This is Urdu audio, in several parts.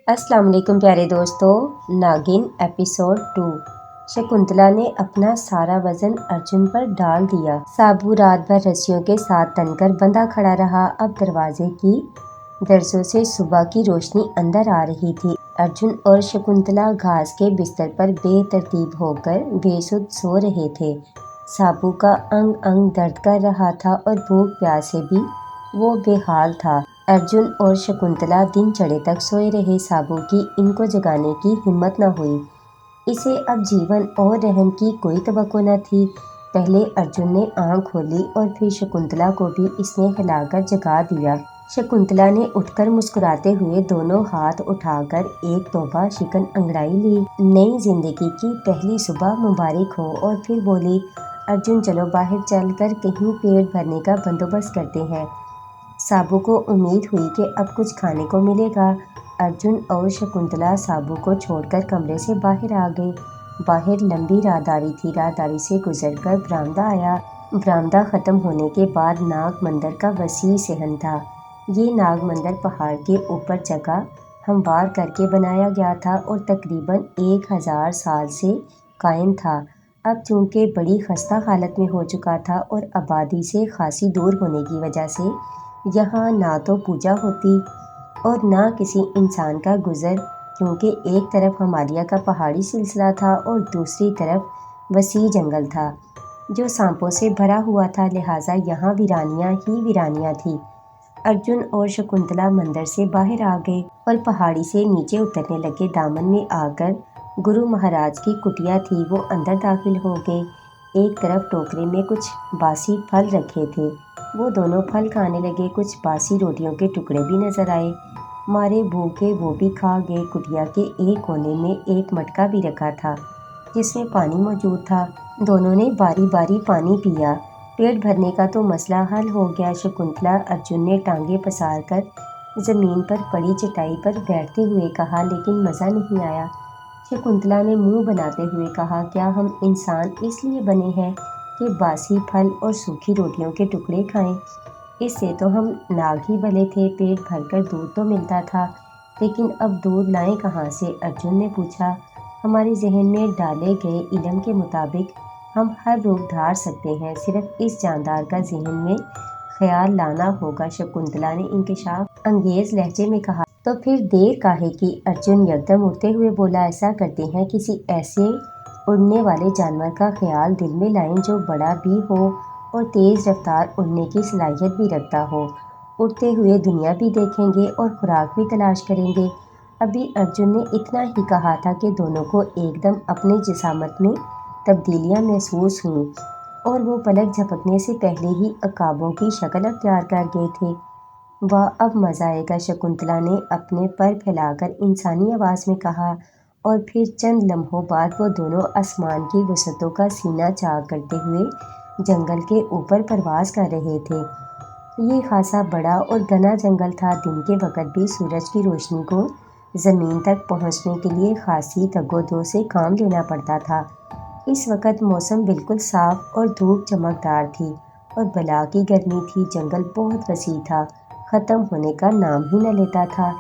السلام علیکم پیارے دوستو، ناگن ایپیسوڈ 2۔ شکنتلا نے اپنا سارا وزن ارجن پر ڈال دیا۔ سابو رات بھر رسیوں کے ساتھ تن کر بندھا کھڑا رہا۔ اب دروازے کی درزوں سے صبح کی روشنی اندر آ رہی تھی۔ ارجن اور شکنتلا گھاس کے بستر پر بے ترتیب ہو کر بے سدھ سو رہے تھے۔ سابو کا انگ انگ درد کر رہا تھا اور بھوک پیاس سے بھی وہ بے حال تھا۔ ارجن اور شکنتلا دن چڑھے تک سوئے رہے۔ سابو کی ان کو جگانے کی ہمت نہ ہوئی۔ اسے اب جیون اور رحم کی کوئی توقع نہ تھی۔ پہلے ارجن نے آنکھ کھولی اور پھر شکنتلا کو بھی اس نے ہلا کر جگا دیا۔ شکنتلا نے اٹھ کر مسکراتے ہوئے دونوں ہاتھ اٹھا کر ایک توبہ شکن انگڑائی لی۔ نئی زندگی کی پہلی صبح مبارک ہو۔ اور پھر بولی، ارجن چلو باہر چل کر کہیں پیٹ بھرنے کا بندوبست کرتے ہیں۔ سابو کو امید ہوئی کہ اب کچھ کھانے کو ملے گا۔ ارجن اور شکنتلا سابو کو چھوڑ کر کمرے سے باہر آ گئے۔ باہر لمبی راہداری تھی۔ راہداری سے گزر کر برآمدہ آیا۔ برآمدہ ختم ہونے کے بعد ناگ مندر کا وسیع صحن تھا۔ یہ ناگ مندر پہاڑ کے اوپر جگہ ہموار کر کے بنایا گیا تھا اور تقریباً 1000 سال سے قائم تھا۔ اب چونکہ بڑی خستہ حالت میں ہو چکا تھا اور آبادی سے خاصی دور ہونے کی وجہ سے یہاں نہ تو پوجا ہوتی اور نہ کسی انسان کا گزر، کیونکہ ایک طرف ہمالیہ کا پہاڑی سلسلہ تھا اور دوسری طرف وسیع جنگل تھا جو سانپوں سے بھرا ہوا تھا، لہٰذا یہاں ویرانیاں ہی ویرانیاں تھیں۔ ارجن اور شکنتلا مندر سے باہر آ گئے اور پہاڑی سے نیچے اترنے لگے۔ دامن میں آ کر گرو مہاراج کی کٹیا تھی، وہ اندر داخل ہو گئے۔ ایک طرف ٹوکرے میں کچھ باسی پھل رکھے تھے، وہ دونوں پھل کھانے لگے۔ کچھ باسی روٹیوں کے ٹکڑے بھی نظر آئے۔ مارے بھوکے وہ بھی کھا گئے۔ کٹیا کے ایک کونے میں ایک مٹکا بھی رکھا تھا جس میں پانی موجود تھا۔ دونوں نے باری باری پانی پیا۔ پیٹ بھرنے کا تو مسئلہ حل ہو گیا۔ شکنتلا ارجن نے ٹانگیں پسار کر زمین پر پڑی چٹائی پر بیٹھتے ہوئے کہا، لیکن مزہ نہیں آیا۔ شکنتلا نے منہ بناتے ہوئے کہا، کیا ہم انسان اس لیے بنے ہیں کہ باسی پھل اور سوکھی روٹیوں کے ٹکڑے کھائیں؟ اس سے تو ہم ناگ ہی بھلے تھے۔ پیٹ بھر کر دودھ تو ملتا تھا، لیکن اب دودھ لائیں کہاں سے؟ ارجن نے پوچھا۔ ہمارے ذہن میں ڈالے گئے علم کے مطابق ہم ہر روپ دھار سکتے ہیں، صرف اس جاندار کا ذہن میں خیال لانا ہوگا، شکنتلا نے انکشاف انگیز لہجے میں کہا۔ تو پھر دیر کاہے کی؟ ارجن یکدم اٹھتے ہوئے بولا، ایسا کرتے ہیں، کسی ایسے اڑنے والے جانور کا خیال دل میں لائیں جو بڑا بھی ہو اور تیز رفتار اڑنے کی صلاحیت بھی رکھتا ہو۔ اڑتے ہوئے دنیا بھی دیکھیں گے اور خوراک بھی تلاش کریں گے۔ ابھی ارجن نے اتنا ہی کہا تھا کہ دونوں کو ایک دم اپنے جسامت میں تبدیلیاں محسوس ہوئیں اور وہ پلک جھپکنے سے پہلے ہی عقابوں کی شکل اختیار کر گئے تھے۔ واہ، اب مزہ آئے گا، شکنتلا نے اپنے پر پھیلا کر انسانی آواز میں کہا، اور پھر چند لمحوں بعد وہ دونوں آسمان کی وسعتوں کا سینہ چاک کرتے ہوئے جنگل کے اوپر پرواز کر رہے تھے۔ یہ خاصا بڑا اور گھنا جنگل تھا۔ دن کے وقت بھی سورج کی روشنی کو زمین تک پہنچنے کے لیے خاصی تگ و دو سے کام لینا پڑتا تھا۔ اس وقت موسم بالکل صاف اور دھوپ چمکدار تھی اور بلا کی گرمی تھی۔ جنگل بہت وسیع تھا، ختم ہونے کا نام ہی نہ لیتا تھا۔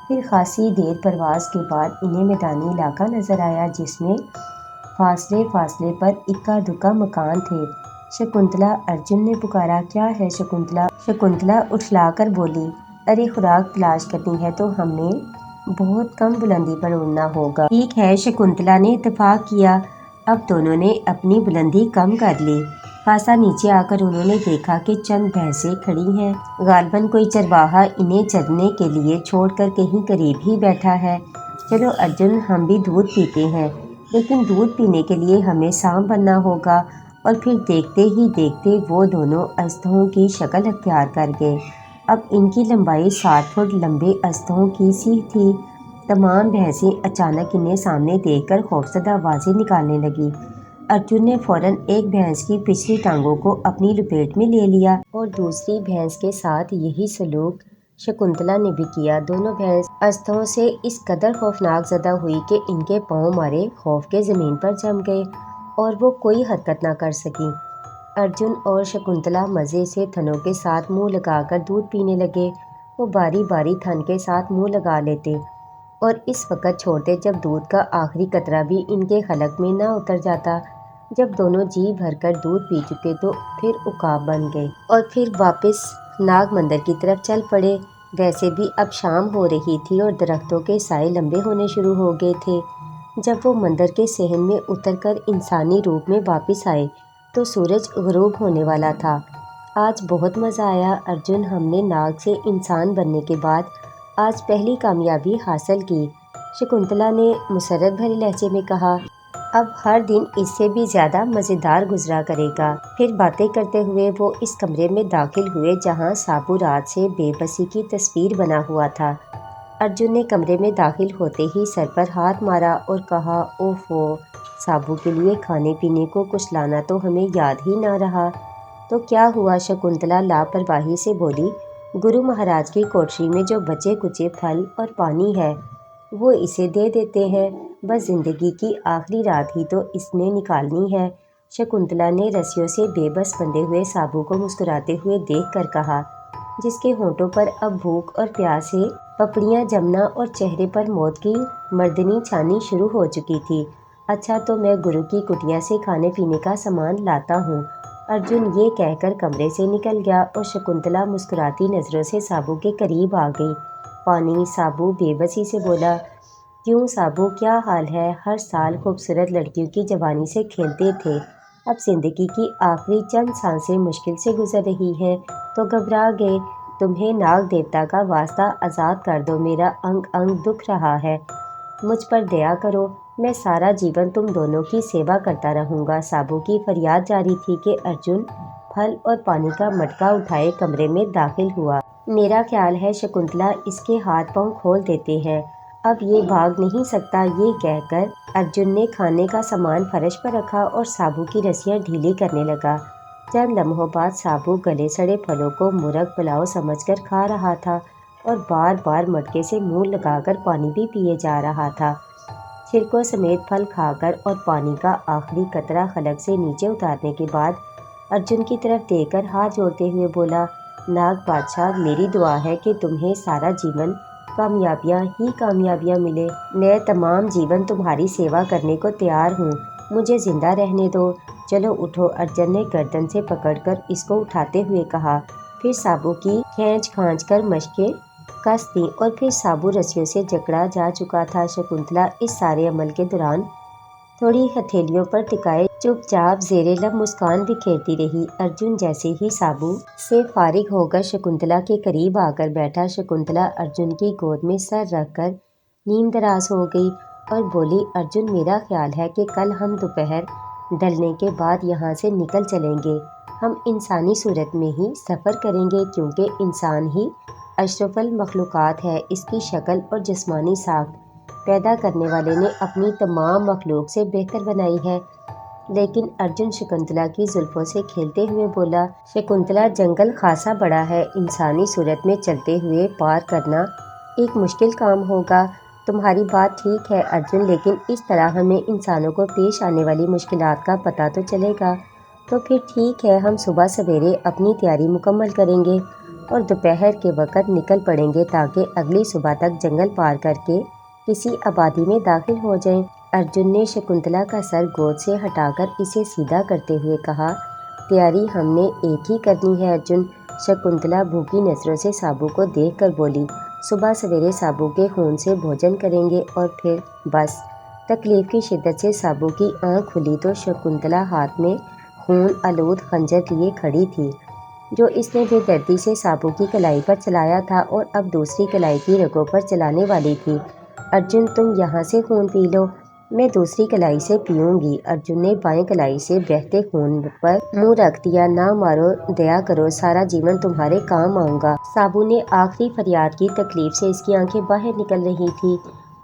پھر خاصی دیر پرواز کے بعد انہیں میدانی علاقہ نظر آیا جس میں فاصلے فاصلے پر اکا دکا مکان تھے۔ شکنتلا، ارجن نے پکارا، کیا ہے شکنتلا؟ شکنتلا اٹھلا کر بولی، ارے خوراک تلاش کرنی ہے تو ہمیں بہت کم بلندی پر اڑنا ہوگا۔ ٹھیک ہے، شکنتلا نے اتفاق کیا۔ اب دونوں نے اپنی بلندی کم کر لی۔ خاصا نیچے آ کر انہوں نے دیکھا کہ چند بھینسیں کھڑی ہیں۔ غالباً کوئی چرواہا انہیں چرنے کے لیے چھوڑ کر کہیں قریب ہی بیٹھا ہے۔ چلو ارجن، ہم بھی دودھ پیتے ہیں، لیکن دودھ پینے کے لیے ہمیں سانپ بننا ہوگا۔ اور پھر دیکھتے ہی دیکھتے وہ دونوں اژدہوں کی شکل اختیار کر گئے۔ اب ان کی لمبائی 60 فٹ لمبے اژدہوں کی سی تھی۔ تمام بھینسیں اچانک انہیں سامنے دیکھ کر خوفزدہ آوازیں نکالنے لگیں۔ ارجن نے فوراً ایک بھینس کی پچھلی ٹانگوں کو اپنی لپیٹ میں لے لیا اور دوسری بھینس کے ساتھ یہی سلوک شکنتلا نے بھی کیا۔ دونوں بھینس اژدہوں سے اس قدر خوفناک زدہ ہوئی کہ ان کے پاؤں مارے خوف کے زمین پر جم گئے اور وہ کوئی حرکت نہ کر سکیں۔ ارجن اور شکنتلا مزے سے تھنوں کے ساتھ منہ لگا کر دودھ پینے لگے۔ وہ باری باری تھن کے ساتھ منہ لگا لیتے اور اس وقت چھوڑتے جب دودھ کا آخری قطرہ بھی ان کے حلق میں نہ اتر جاتا۔ جب دونوں جی بھر کر دودھ پی چکے تو پھر عقاب بن گئے اور پھر واپس ناگ مندر کی طرف چل پڑے۔ ویسے بھی اب شام ہو رہی تھی اور درختوں کے سائے لمبے ہونے شروع ہو گئے تھے۔ جب وہ مندر کے صحن میں اتر کر انسانی روپ میں واپس آئے تو سورج غروب ہونے والا تھا۔ آج بہت مزہ آیا ارجن، ہم نے ناگ سے انسان بننے کے بعد آج پہلی کامیابی حاصل کی، شکنتلا نے مسرت بھرے لہجے میں کہا۔ اب ہر دن اس سے بھی زیادہ مزیدار گزرا کرے گا۔ پھر باتیں کرتے ہوئے وہ اس کمرے میں داخل ہوئے جہاں سابو رات سے بے بسی کی تصویر بنا ہوا تھا۔ ارجن نے کمرے میں داخل ہوتے ہی سر پر ہاتھ مارا اور کہا، اوفو، سابو کے لیے کھانے پینے کو کچھ لانا تو ہمیں یاد ہی نہ رہا۔ تو کیا ہوا؟ شکنتلا لاپرواہی سے بولی۔ گرو مہاراج کی کوٹری میں جو بچے کچے پھل اور پانی ہے وہ اسے دے دیتے ہیں، بس زندگی کی آخری رات ہی تو اس نے نکالنی ہے۔ شکنتلا نے رسیوں سے بے بس بندھے ہوئے سابو کو مسکراتے ہوئے دیکھ کر کہا، جس کے ہونٹوں پر اب بھوک اور پیاس سے پپڑیاں جمنا اور چہرے پر موت کی مردنی چھانی شروع ہو چکی تھی۔ اچھا تو میں گرو کی کٹیا سے کھانے پینے کا سامان لاتا ہوں۔ ارجن یہ کہہ کر کمرے سے نکل گیا اور شکنتلا مسکراتی نظروں سے سابو کے قریب آ گئی۔ پانی؟ سابو بے بسی سے بولا۔ کیوں سابو، کیا حال ہے؟ ہر سال خوبصورت لڑکیوں کی جوانی سے کھیلتے تھے، اب زندگی کی آخری چند سانسیں مشکل سے گزر رہی ہیں تو گھبرا گئے۔ تمہیں ناگ دیوتا کا واسطہ آزاد کر دو، میرا انگ انگ دکھ رہا ہے، مجھ پر دیا کرو، میں سارا جیون تم دونوں کی سیوا کرتا رہوں گا۔ سابو کی فریاد جاری تھی کہ ارجن پھل اور پانی کا مٹکا اٹھائے کمرے میں داخل ہوا۔ میرا خیال ہے شکنتلا اس کے ہاتھ پاؤں کھول دیتے ہیں، اب یہ بھاگ نہیں سکتا۔ یہ کہہ کر ارجن نے کھانے کا سامان فرش پر رکھا اور سابو کی رسیاں ڈھیلی کرنے لگا۔ چند لمحوں بعد سابو گلے سڑے پھلوں کو مرغ پلاؤ سمجھ کر کھا رہا تھا اور بار بار مٹکے سے منہ لگا کر پانی بھی پیے جا رہا تھا۔ چھلکوں سمیت پھل کھا کر اور پانی کا آخری قطرہ حلق سے نیچے اتارنے کے بعد ارجن کی طرف دیکھ کر ہاتھ جوڑتے ہوئے بولا، ناگ بادشاہ، میری دعا ہے کہ تمہیں سارا جیون کامیابیاں ہی کامیابیاں ملے۔ میں تمام جیون تمہاری سیوا کرنے کو تیار ہوں، مجھے زندہ رہنے دو۔ چلو اٹھو، ارجن نے گردن سے پکڑ کر اس کو اٹھاتے ہوئے کہا۔ پھر سابو کی کھینچ کھانچ کر مشقیں کس دیں اور پھر سابو رسیوں سے جکڑا جا چکا تھا۔ شکنتلا اس سارے عمل کے دوران تھوڑی ہتھیلیوں پر ٹکائے چپ چاپ زیر لب مسکان بکھیرتی رہی۔ ارجن جیسے ہی سابو سے فارغ ہو کر شکنتلا کے قریب آ کر بیٹھا، شکنتلا ارجن کی گود میں سر رکھ کر نیم دراز ہو گئی اور بولی، ارجن، میرا خیال ہے کہ کل ہم دوپہر ڈھلنے کے بعد یہاں سے نکل چلیں گے۔ ہم انسانی صورت میں ہی سفر کریں گے کیونکہ انسان ہی اشرف المخلوقات ہے۔ اس کی شکل اور جسمانی ساخت پیدا کرنے والے نے اپنی تمام مخلوق سے بہتر بنائی ہے۔ لیکن ارجن شکنتلا کی زلفوں سے کھیلتے ہوئے بولا۔ شکنتلا، جنگل خاصا بڑا ہے، انسانی صورت میں چلتے ہوئے پار کرنا ایک مشکل کام ہوگا۔ تمہاری بات ٹھیک ہے ارجن، لیکن اس طرح ہمیں انسانوں کو پیش آنے والی مشکلات کا پتہ تو چلے گا۔ تو پھر ٹھیک ہے، ہم صبح سویرے اپنی تیاری مکمل کریں گے اور دوپہر کے وقت نکل پڑیں گے تاکہ اگلی صبح تک جنگل پار کر کے کسی آبادی میں داخل ہو جائیں۔ ارجن نے شکنتلا کا سر گود سے ہٹا کر اسے سیدھا کرتے ہوئے کہا، تیاری ہم نے ایک ہی کرنی ہے ارجن۔ شکنتلا بھوکی نظروں سے سابو کو دیکھ کر بولی، صبح سویرے سابو کے خون سے بھوجن کریں گے اور پھر بس۔ تکلیف کی شدت سے سابو کی آنکھ کھلی تو شکنتلا ہاتھ میں خون آلود خنجر لیے کھڑی تھی جو اس نے بے دردی سے سابو کی کلائی پر چلایا تھا اور اب دوسری کلائی کی رگوں پر چلانے والی تھی۔ ارجن، تم یہاں سے خون پی لو، میں دوسری کلائی سے پیوں گی۔ ارجن نے بائیں کلائی سے بہتے خون پر منہ رکھ دیا۔ نہ مارو، دیا کرو، سارا جیون تمہارے کام آؤں گا۔ سابو نے آخری فریاد کی، تکلیف سے اس کی آنکھیں باہر نکل رہی تھی۔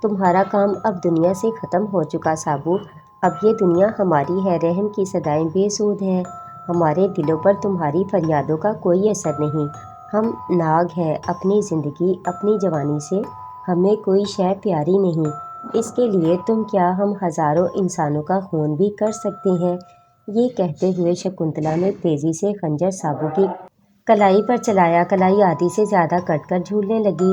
تمہارا کام اب دنیا سے ختم ہو چکا سابو، اب یہ دنیا ہماری ہے۔ رحم کی صدائیں بے سود ہیں، ہمارے دلوں پر تمہاری فریادوں کا کوئی اثر نہیں۔ ہم ناگ ہیں، اپنی زندگی، اپنی جوانی سے ہمیں کوئی شے پیاری نہیں، اس کے لیے تم کیا، ہم ہزاروں انسانوں کا خون بھی کر سکتے ہیں۔ یہ کہتے ہوئے شکنتلا نے تیزی سے خنجر سابو کی کلائی پر چلایا، کلائی آدھی سے زیادہ کٹ کر جھولنے لگی۔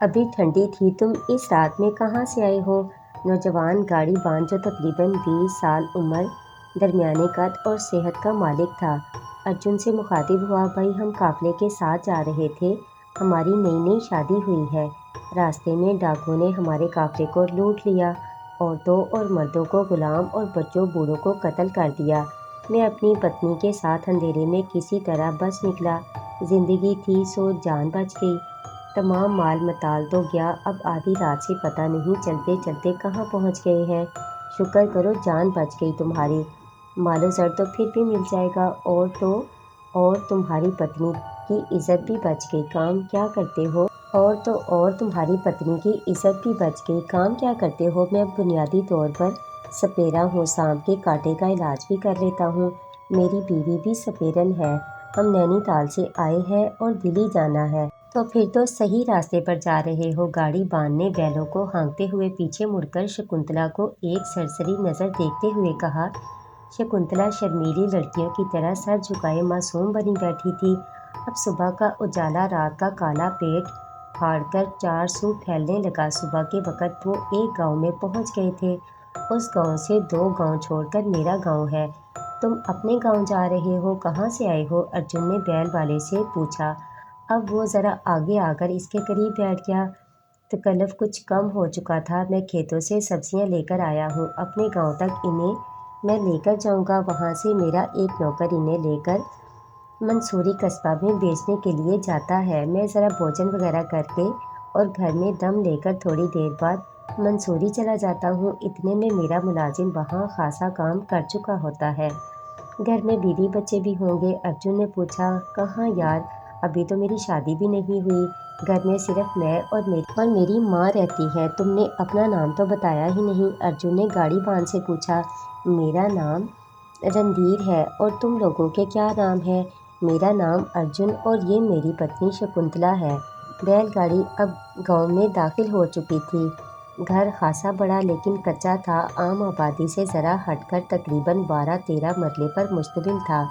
ابھی ٹھنڈی تھی، تم اس رات میں کہاں سے آئے ہو؟ نوجوان گاڑی بان جو تقریباً 20 سال عمر، درمیانے قد اور صحت کا مالک تھا، ارجن سے مخاطب ہوا۔ بھائی، ہم قافلے کے ساتھ جا رہے تھے، ہماری نئی نئی شادی ہوئی ہے، راستے میں ڈاکوؤں نے ہمارے قافلے کو لوٹ لیا، عورتوں اور مردوں کو غلام اور بچوں بوڑھوں کو قتل کر دیا۔ میں اپنی پتنی کے ساتھ اندھیرے میں کسی طرح بچ نکلا، زندگی تھی سو جان بچ گئی، تمام مال متال تو گیا، اب آدھی رات سے پتہ نہیں چلتے چلتے کہاں پہنچ گئے ہیں۔ شکر کرو جان بچ گئی تمہاری، مال و زر تو پھر بھی مل جائے گا، اور تمہاری پتنی کی عزت بھی بچ گئی، کام کیا کرتے ہو؟ اور تمہاری پتنی کی عزت بھی بچ گئی، کام کیا کرتے ہو؟ میں بنیادی طور پر سپیرا ہوں، سانپ کے کاٹے کا علاج بھی کر لیتا ہوں، میری بیوی بھی سپیرن ہے، ہم نینی تال سے آئے ہیں اور دلی جانا ہے۔ تو پھر تو صحیح راستے پر جا رہے ہو۔ گاڑی بان نے بیلوں کو ہانکتے ہوئے پیچھے مڑ کر شکنتلا کو ایک سرسری نظر دیکھتے ہوئے کہا۔ شکنتلا شرمیلی لڑکیوں کی طرح سر جھکائے معصوم بنی بیٹھی تھی۔ اب صبح کا اجالا رات کا کالا پیٹ پھاڑ کر چار سو پھیلنے لگا۔ صبح کے وقت وہ ایک گاؤں میں پہنچ گئے تھے، اس گاؤں سے 2 گاؤں چھوڑ کر میرا گاؤں ہے۔ تم اپنے گاؤں جا رہے ہو، کہاں سے آئے ہو؟ ارجن نے بیل والے سے پوچھا۔ اب وہ ذرا آگے آ کر اس کے قریب بیٹھ گیا۔ تکلف کچھ کم ہو چکا تھا، میں کھیتوں سے سبزیاں لے کر آیا ہوں، اپنے گاؤں تک انہیں میں لے کر جاؤں گا، وہاں سے میرا ایک نوکر انہیں لے کر منصوری قصبہ میں بیچنے کے لیے جاتا ہے، میں ذرا بھوجن وغیرہ کر کے اور گھر میں دم لے کر تھوڑی دیر بعد منصوری چلا جاتا ہوں، اتنے میں میرا ملازم وہاں خاصا کام کر چکا ہوتا ہے۔ گھر میں بیوی بچے بھی ہوں گے؟ ارجن نے پوچھا۔ کہاں یار، ابھی تو میری شادی بھی نہیں ہوئی، گھر میں صرف میں اور میری ماں رہتی ہے، تم نے اپنا نام تو بتایا ہی نہیں، ارجن نے گاڑی بان سے پوچھا۔ میرا نام رندھیر ہے، اور تم لوگوں کے کیا نام ہیں؟ میرا نام ارجن اور یہ میری پتنی شکنتلا ہے۔ بیل گاڑی اب گاؤں میں داخل ہو چکی تھی۔ گھر خاصا بڑا لیکن کچا تھا، عام آبادی سے ذرا ہٹ کر تقریباً 12-13 مرلے پر مشتمل تھا۔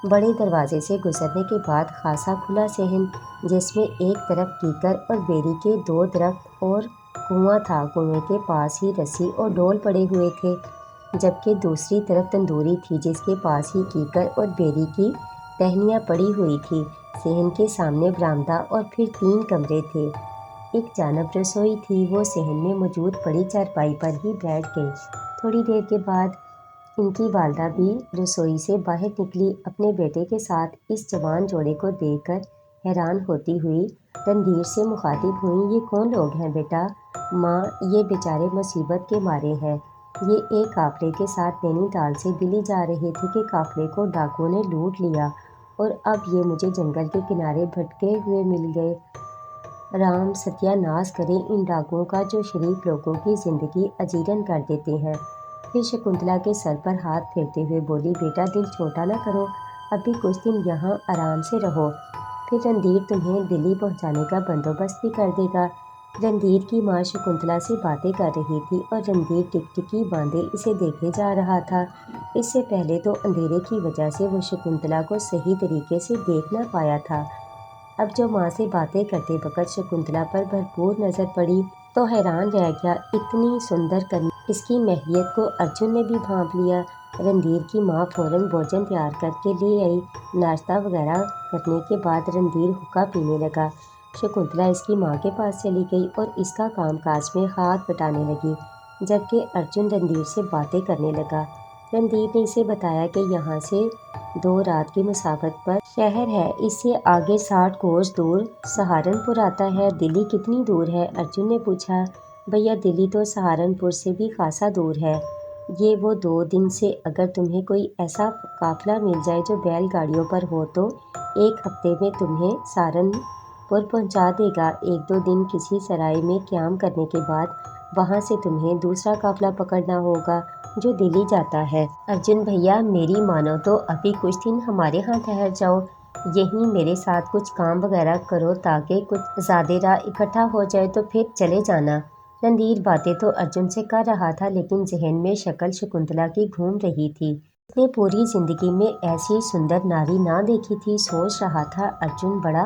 بڑے دروازے سے گزرنے کے بعد خاصا کھلا صحن، جس میں ایک طرف کیکر اور بیری کے 2 درخت اور کنواں تھا، کنویں کے پاس ہی رسی اور ڈول پڑے ہوئے تھے، جبکہ دوسری طرف تندوری تھی جس کے پاس ہی کیکر اور بیری کی ٹہنیاں پڑی ہوئی تھی۔ صحن کے سامنے برآمدہ اور پھر 3 کمرے تھے، ایک جانب رسوئی تھی، وہ صحن میں موجود بڑی چارپائی پر ہی بیٹھ گئی۔ تھوڑی دیر کے بعد ان کی والدہ بھی رسوئی سے باہر نکلی، اپنے بیٹے کے ساتھ اس جوان جوڑے کو دیکھ کر حیران ہوتی ہوئی رندھیر سے مخاطب ہوئیں۔ یہ کون لوگ ہیں بیٹا؟ ماں، یہ بیچارے مصیبت کے مارے ہیں، یہ ایک قافلے کے ساتھ نینی تال سے دلی جا رہے تھے کہ قافلے کو ڈاکوؤں نے لوٹ لیا، اور اب یہ مجھے جنگل کے کنارے بھٹکے ہوئے مل گئے۔ رام ستیہ ناس کرے ان ڈاکوؤں کا جو شریف لوگوں کی زندگی اجیرن کر دیتے ہیں۔ پھر شکنتلا کے سر پر ہاتھ پھیرتے ہوئے بولی، بیٹا دل چھوٹا نہ کرو، ابھی کچھ دن یہاں آرام سے رہو، پھر رندھیر تمہیں دلی پہنچانے کا بندوبست بھی کر دے گا۔ رندھیر کی ماں شکنتلا سے باتیں کر رہی تھی اور رندھیر ٹکٹکی باندھے اسے دیکھے جا رہا تھا۔ اس سے پہلے تو اندھیرے کی وجہ سے وہ شکنتلا کو صحیح طریقے سے دیکھ نہ پایا تھا، اب جو ماں سے باتیں کرتے وقت شکنتلا پر بھرپور نظر پڑی تو حیران رہ گیا، اتنی سندر کنیا، اس کی ماہیت کو ارجن نے بھی بھانپ لیا۔ رندھیر کی ماں فوراً بھوجن تیار کر کے لے آئی۔ ناشتہ وغیرہ کرنے کے بعد رندھیر حقہ پینے لگا، شکنتلا اس کی ماں کے پاس چلی گئی اور اس کا کام کاج میں ہاتھ بٹانے لگی، جبکہ ارجن رندھیر سے باتیں کرنے لگا۔ رندھیر نے اسے بتایا کہ یہاں سے 2 رات کی مسافت پر شہر ہے، اس سے آگے 60 کوس دور سہارنپور آتا ہے۔ دلی کتنی دور ہے؟ ارجن نے پوچھا۔ بھیا دلی تو سہارنپور سے بھی خاصا دور ہے، یہ وہ 2 دن سے اگر تمہیں کوئی ایسا قافلہ مل جائے جو بیل گاڑیوں پر ہو تو 1 ہفتے میں تمہیں سہارنپور پہنچا دے گا، 1-2 دن کسی سرائے میں قیام کرنے کے بعد وہاں سے تمہیں دوسرا قافلہ پکڑنا ہوگا جو دلی جاتا ہے۔ ارجن بھیا میری مانو تو ابھی کچھ دن ہمارے ہاں ٹھہر جاؤ، یہیں میرے ساتھ کچھ کام وغیرہ کرو تاکہ کچھ زیادہ راہ اکٹھا ہو جائے تو پھر چلے جانا۔ رندھیر باتیں تو ارجن سے کر رہا تھا لیکن ذہن میں شکل شکنتلا کی گھوم رہی تھی، اس نے پوری زندگی میں ایسی سندر ناری نہ دیکھی تھی۔ سوچ رہا تھا ارجن بڑا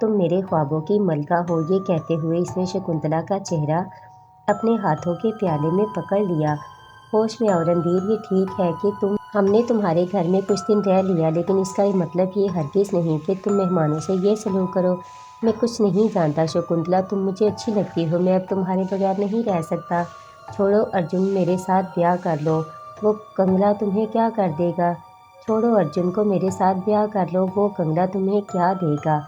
تم میرے خوابوں کی ملکہ ہو۔ یہ کہتے ہوئے اس نے شکنتلا کا چہرہ اپنے ہاتھوں کے پیالے میں پکڑ لیا۔ ہوش میں آؤ رندھیر، یہ ٹھیک ہے کہ ہم نے تمہارے گھر میں کچھ دن رہ لیا، لیکن اس کا مطلب یہ ہرگز نہیں کہ تم مہمانوں سے یہ سلوک کرو۔ میں کچھ نہیں جانتا شکنتلا، تم مجھے اچھی لگتی ہو، میں اب تمہارے بغیر نہیں رہ سکتا۔ چھوڑو ارجن، میرے ساتھ بیاہ کر لو، وہ کنگلا تمہیں کیا کر دے گا؟ چھوڑو ارجن کو میرے ساتھ بیاہ کر لو، وہ کنگلا تمہیں کیا دے گا؟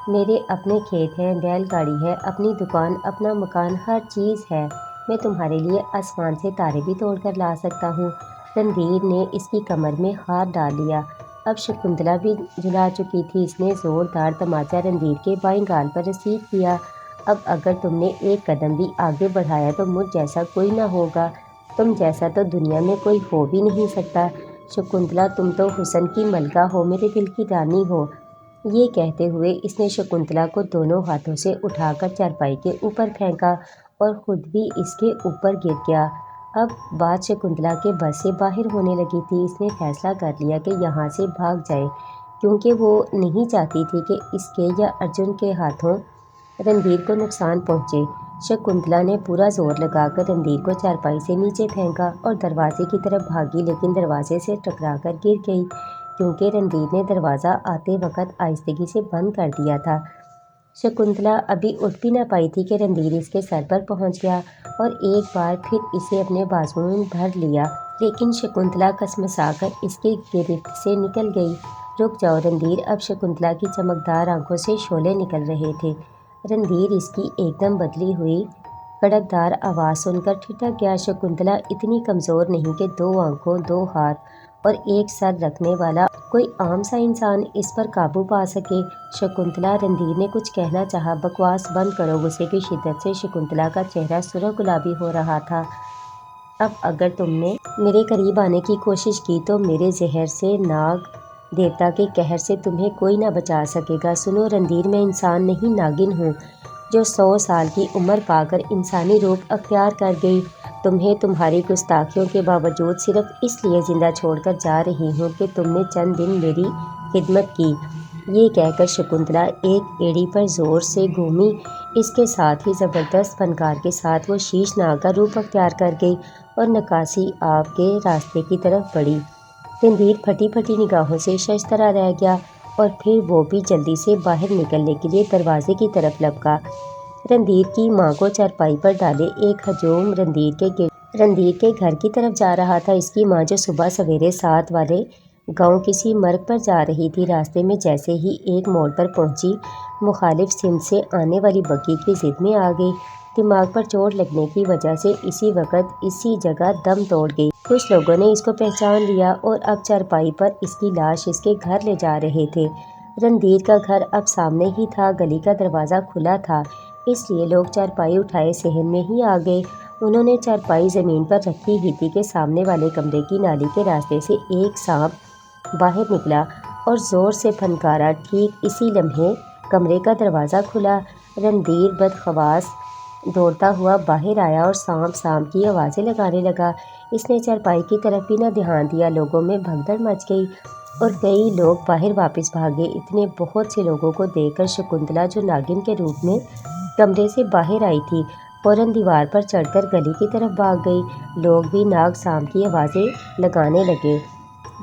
میرے اپنے کھیت ہیں، بیل گاڑی ہے، اپنی دکان، اپنا مکان، ہر چیز ہے۔ میں تمہارے لیے آسمان سے تارے بھی توڑ کر لا سکتا ہوں۔ رندھیر نے اس کی کمر میں ہاتھ ڈال لیا۔ اب شکنتلا بھی جھلا چکی تھی۔ اس نے زوردار تماچا رندھیر کے بائیں گال پر رسید کیا۔ اب اگر تم نے ایک قدم بھی آگے بڑھایا تو مجھ جیسا کوئی نہ ہوگا، تم جیسا تو دنیا میں کوئی ہو بھی نہیں سکتا۔ شکنتلا، تم تو حسن کی ملکہ ہو، میرے دل کی رانی ہو۔ یہ کہتے ہوئے اس نے شکنتلا کو دونوں ہاتھوں سے اٹھا کر چارپائی کے اوپر پھینکا اور خود بھی اس کے اوپر گر گیا۔ اب بات شکنتلا کے بس سے باہر ہونے لگی تھی۔ اس نے فیصلہ کر لیا کہ یہاں سے بھاگ جائے، کیونکہ وہ نہیں چاہتی تھی کہ اس کے یا ارجن کے ہاتھوں رندھیر کو نقصان پہنچے۔ شکنتلا نے پورا زور لگا کر رندھیر کو چارپائی سے نیچے پھینکا اور دروازے کی طرف بھاگی، لیکن دروازے سے ٹکرا کر گر گئی، کیونکہ رندھیر نے دروازہ آتے وقت آہستگی سے بند کر دیا تھا۔ شکنتلا ابھی اٹھ بھی نہ پائی تھی کہ رندھیر اس کے سر پر پہنچ گیا اور ایک بار پھر اسے اپنے بازوؤں میں بھر لیا، لیکن شکنتلا کسمسا کر اس کی گرفت سے نکل گئی۔ رک جاؤ رندھیر، اب شکنتلا کی چمکدار آنکھوں سے شعلے نکل رہے تھے۔ رندھیر اس کی ایک دم بدلی ہوئی کڑکدار آواز سن کر ٹھٹک گیا۔ شکنتلا اتنی کمزور نہیں کہ 2 آنکھوں، 2 ہاتھ اور 1 سر رکھنے والا کوئی عام سا انسان اس پر قابو پا سکے۔ شکنتلا، رندھیر نے کچھ کہنا چاہا۔ بکواس بند کرو۔ غصے کی شدت سے شکنتلا کا چہرہ سرخ گلابی ہو رہا تھا۔ اب اگر تم نے میرے قریب آنے کی کوشش کی تو میرے زہر سے، ناگ دیوتا کے قہر سے تمہیں کوئی نہ بچا سکے گا۔ سنو رندھیر، میں انسان نہیں، ناگن ہوں، جو 100 سال کی عمر پا کر انسانی روپ اختیار کر گئی۔ تمہیں تمہاری گستاخیوں کے باوجود صرف اس لیے زندہ چھوڑ کر جا رہی ہوں کہ تم نے چند دن میری خدمت کی۔ یہ کہہ کر شکنتلا ایک ایڑی پر زور سے گھومی۔ اس کے ساتھ ہی زبردست فنکار کے ساتھ وہ شیش ناگ کا روپ اختیار کر گئی اور نکاسی آب کے راستے کی طرف بڑھی۔ رندھیر پھٹی پھٹی نگاہوں سے ششدر رہ گیا اور پھر وہ بھی جلدی سے باہر نکلنے کے لیے دروازے کی طرف لپکا۔ رندھیر کی ماں کو چارپائی پر ڈالے ایک ہجوم رندھیر کے گھر کی طرف جا رہا تھا۔ اس کی ماں جو صبح سویرے 7 والے گاؤں کسی مرگ پر جا رہی تھی، راستے میں جیسے ہی ایک موڑ پر پہنچی، مخالف سمت سے آنے والی بگی کی زد میں آ گئی۔ دماغ پر چوٹ لگنے کی وجہ سے اسی وقت اسی جگہ دم توڑ گئی۔ کچھ لوگوں نے اس کو پہچان لیا اور اب چارپائی پر اس کی لاش اس کے گھر لے جا رہے تھے۔ رندھیر کا گھر اب سامنے ہی تھا، گلی کا دروازہ کھلا تھا، اس لیے لوگ چارپائی اٹھائے صحن میں ہی آ گئے۔ انہوں نے چارپائی زمین پر رکھی ہی تھی کہ سامنے والے کمرے کی نالی کے راستے سے ایک سانپ باہر نکلا اور زور سے پھنکارا۔ ٹھیک اسی لمحے کمرے کا دروازہ کھلا۔ رندھیر بدحواس دوڑتا ہوا باہر آیا اور سانپ سانپ کی آوازیں لگانے لگا۔ اس نے چارپائی کی طرف بھی نہ دھیان دیا۔ لوگوں میں بھگدڑ مچ گئی اور کئی لوگ باہر واپس بھاگے۔ اتنے بہت سے لوگوں کو دیکھ کر شکنتلا، جو ناگن کے روپ میں کمرے سے باہر آئی تھی، فوراً دیوار پر چڑھ کر گلی کی طرف بھاگ گئی۔ لوگ بھی ناگ سانپ کی آوازیں لگانے لگے۔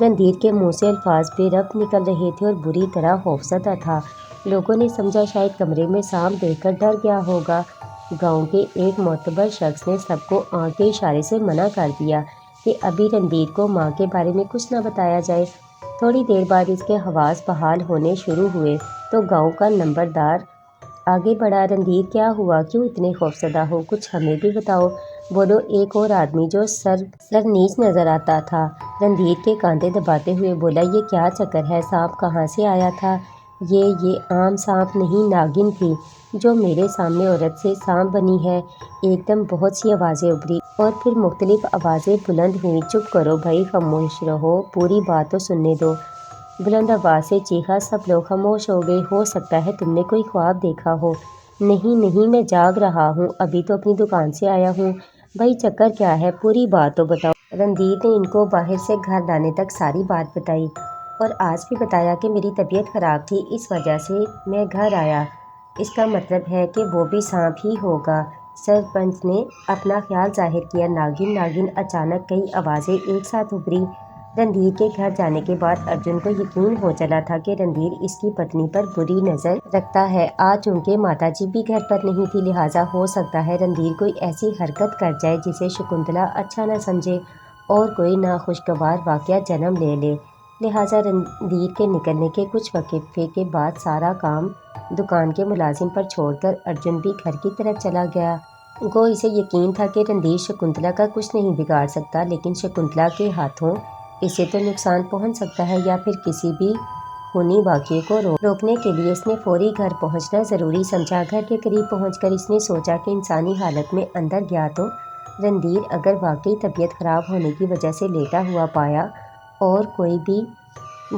رندھیر کے منہ سے الفاظ بے ربط نکل رہے تھے اور بری طرح خوفزدہ تھا۔ لوگوں نے سمجھا شاید کمرے میں سانپ دیکھ کر ڈر گیا ہوگا۔ گاؤں کے ایک معتبر شخص نے سب کو آنکھ کے اشارے سے منع کر دیا کہ ابھی رندھیر کو ماں کے بارے میں کچھ نہ بتایا جائے۔ تھوڑی دیر بعد اس کے حواس بحال ہونے شروع ہوئے تو گاؤں کا نمبردار آگے بڑھا۔ رندھیر، کیا ہوا؟ کیوں اتنے خوفزدہ ہو؟ کچھ ہمیں بھی بتاؤ۔ بولو، ایک اور آدمی جو سرنیچ نظر آتا تھا رندھیر کے کاندھے دباتے ہوئے بولا۔ یہ کیا چکر ہے؟ سانپ کہاں سے آیا تھا؟ یہ عام سانپ نہیں، ناگن تھی، جو میرے سامنے عورت سے سانپ بنی ہے۔ ایک دم بہت سی آوازیں ابھری اور پھر مختلف آوازیں بلند ہوئیں۔ چپ کرو بھائی، خاموش رہو، پوری بات تو سننے دو، بلند آواز سے چیخا۔ سب لوگ خاموش ہو گئے۔ ہو سکتا ہے تم نے کوئی خواب دیکھا ہو۔ نہیں، میں جاگ رہا ہوں، ابھی تو اپنی دکان سے آیا ہوں۔ بھائی چکر کیا ہے؟ پوری بات تو بتاؤ۔ رندھیر نے ان کو باہر سے گھر لانے تک ساری بات بتائی اور آج بھی بتایا کہ میری طبیعت خراب تھی، اس وجہ سے میں گھر آیا۔ اس کا مطلب ہے کہ وہ بھی سانپ ہی ہوگا۔ سرپنچ نے اپنا خیال ظاہر کیا۔ ناگن ناگن اچانک کئی آوازیں ایک ساتھ ابھری۔ رندھیر کے گھر جانے کے بعد ارجن کو یقین ہو چلا تھا کہ رندھیر اس کی پتنی پر بری نظر رکھتا ہے۔ آج چونکہ ماتا جی بھی گھر پر نہیں تھی، لہٰذا ہو سکتا ہے رندھیر کوئی ایسی حرکت کر جائے جسے شکنتلا اچھا نہ سمجھے اور کوئی ناخوشگوار واقعہ جنم لے لے۔ لہٰذا رندھیر کے نکلنے کے کچھ وقفے کے بعد سارا کام دکان کے ملازم پر چھوڑ کر ارجن بھی گھر کی طرف چلا گیا۔ گو اسے یقین تھا کہ رندھیر شکنتلا کا کچھ نہیں بگاڑ سکتا، لیکن شکنتلا کے ہاتھوں اسے تو نقصان پہنچ سکتا ہے یا پھر کسی بھی خونی واقعے کو روکنے کے لیے اس نے فوری گھر پہنچنا ضروری سمجھا۔ گھر کے قریب پہنچ کر اس نے سوچا کہ انسانی حالت میں اندر گیا تو رندھیر اگر واقعی طبیعت خراب ہونے کی وجہ سے لیٹا ہوا پایا اور کوئی بھی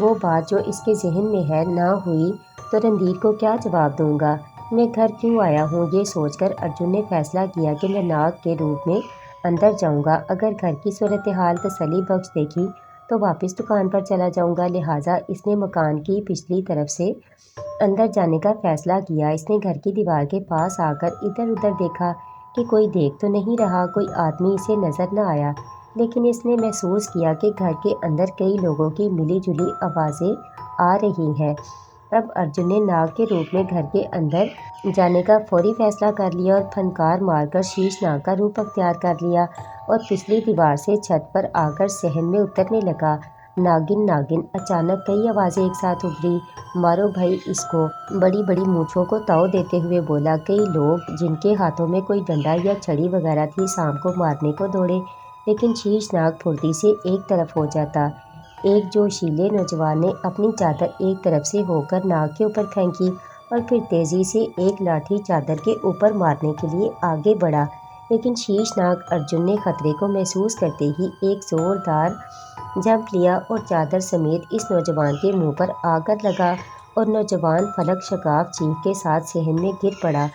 وہ بات جو اس کے ذہن میں ہے نہ ہوئی تو رندھیر کو کیا جواب دوں گا؟ میں گھر کیوں آیا ہوں؟ یہ سوچ کر ارجن نے فیصلہ کیا کہ میں ناگ کے روپ میں اندر جاؤں گا۔ اگر گھر کی صورتحال تسلی بخش دیکھی تو واپس دکان پر چلا جاؤں گا۔ لہٰذا اس نے مکان کی پچھلی طرف سے اندر جانے کا فیصلہ کیا۔ اس نے گھر کی دیوار کے پاس آ کر ادھر ادھر دیکھا کہ کوئی دیکھ تو نہیں رہا، کوئی آدمی اسے نظر نہ آیا، لیکن اس نے محسوس کیا کہ گھر کے اندر کئی لوگوں کی ملی جلی آوازیں آ رہی ہیں۔ اب ارجن نے ناگ کے روپ میں گھر کے اندر جانے کا فوری فیصلہ کر لیا اور پھنکار مار کر شیش ناگ کا روپ اختیار کر لیا اور پچھلی دیوار سے چھت پر آ کر صحن میں اترنے لگا۔ ناگن ناگن اچانک کئی آوازیں ایک ساتھ ابھری۔ مارو بھائی اس کو! بڑی بڑی مونچھوں کو تاؤ دیتے ہوئے بولا۔ کئی لوگ جن کے ہاتھوں میں کوئی ڈنڈا یا چھڑی وغیرہ تھی سانپ کو مارنے کو دوڑے، لیکن شیش ناگ پھرتی سے ایک طرف ہو جاتا۔ ایک جوشیلے نوجوان نے اپنی چادر ایک طرف سے ہو کر ناگ کے اوپر پھینکی اور پھر تیزی سے ایک لاٹھی چادر کے اوپر مارنے کے لیے آگے بڑھا، لیکن شیش ناگ ارجن نے خطرے کو محسوس کرتے ہی ایک زوردار جھپٹ لیا اور چادر سمیت اس نوجوان کے منہ پر آ کر لگا اور نوجوان فلک شگاف چیخ کے ساتھ صحن میں گر پڑا۔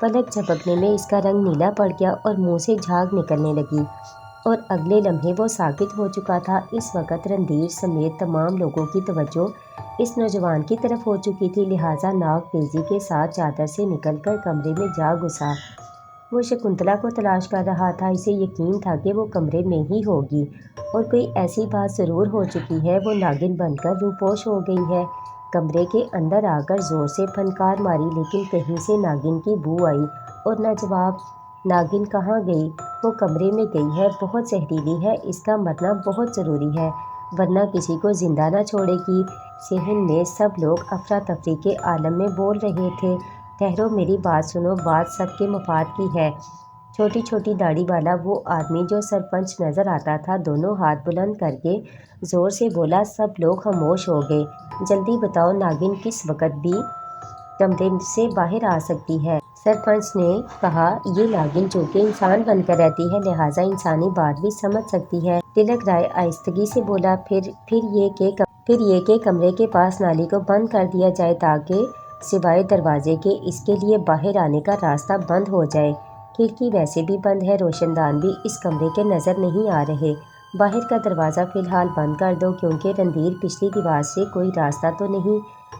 پلک جھپکنے میں اس کا رنگ نیلا پڑ گیا اور منہ سے جھاگ نکلنے لگی اور اگلے لمحے وہ ساکت ہو چکا تھا۔ اس وقت رندھیر سمیت تمام لوگوں کی توجہ اس نوجوان کی طرف ہو چکی تھی، لہٰذا ناگ تیزی کے ساتھ چادر سے نکل کر کمرے میں جا گھسا۔ وہ شکنتلا کو تلاش کر رہا تھا۔ اسے یقین تھا کہ وہ کمرے میں ہی ہوگی اور کوئی ایسی بات ضرور ہو چکی ہے، وہ ناگن بن کر روپوش ہو گئی ہے۔ کمرے کے اندر آ کر زور سے پھنکار ماری، لیکن کہیں سے ناگن کی بو آئی اور نہ جواب۔ ناگن کہاں گئی؟ وہ کمرے میں گئی ہے، بہت زہریلی ہے، اس کا مرنا بہت ضروری ہے ورنہ کسی کو زندہ نہ چھوڑے گی۔ صحن میں سب لوگ افراتفری کے عالم میں بول رہے تھے۔ ٹھہرو، میری بات سنو، بات سب کے مفاد کی ہے۔ چھوٹی چھوٹی داڑھی والا وہ آدمی جو سرپنچ نظر آتا تھا دونوں ہاتھ بلند کر کے زور سے بولا۔ سب لوگ خاموش ہو گئے۔ جلدی بتاؤ، ناگن کس وقت بھی کمرے سے باہر آ سکتی ہے؟ سرپنچ نے کہا، یہ ناگن چونکہ انسان بن کر رہتی ہے لہٰذا انسانی بات بھی سمجھ سکتی ہے۔ تلک رائے آہستگی سے بولا، پھر یہ کہ کمرے کے پاس نالی کو بند کر دیا جائے تاکہ سوائے دروازے کے اس کے لیے باہر آنے کا راستہ بند ہو جائے۔ کھڑکی ویسے بھی بند ہے، روشن دان بھی اس کمرے کے نظر نہیں آ رہے۔ باہر کا دروازہ فی الحال بند کر دو کیونکہ رندھیر پچھلی دیوار سے کوئی راستہ تو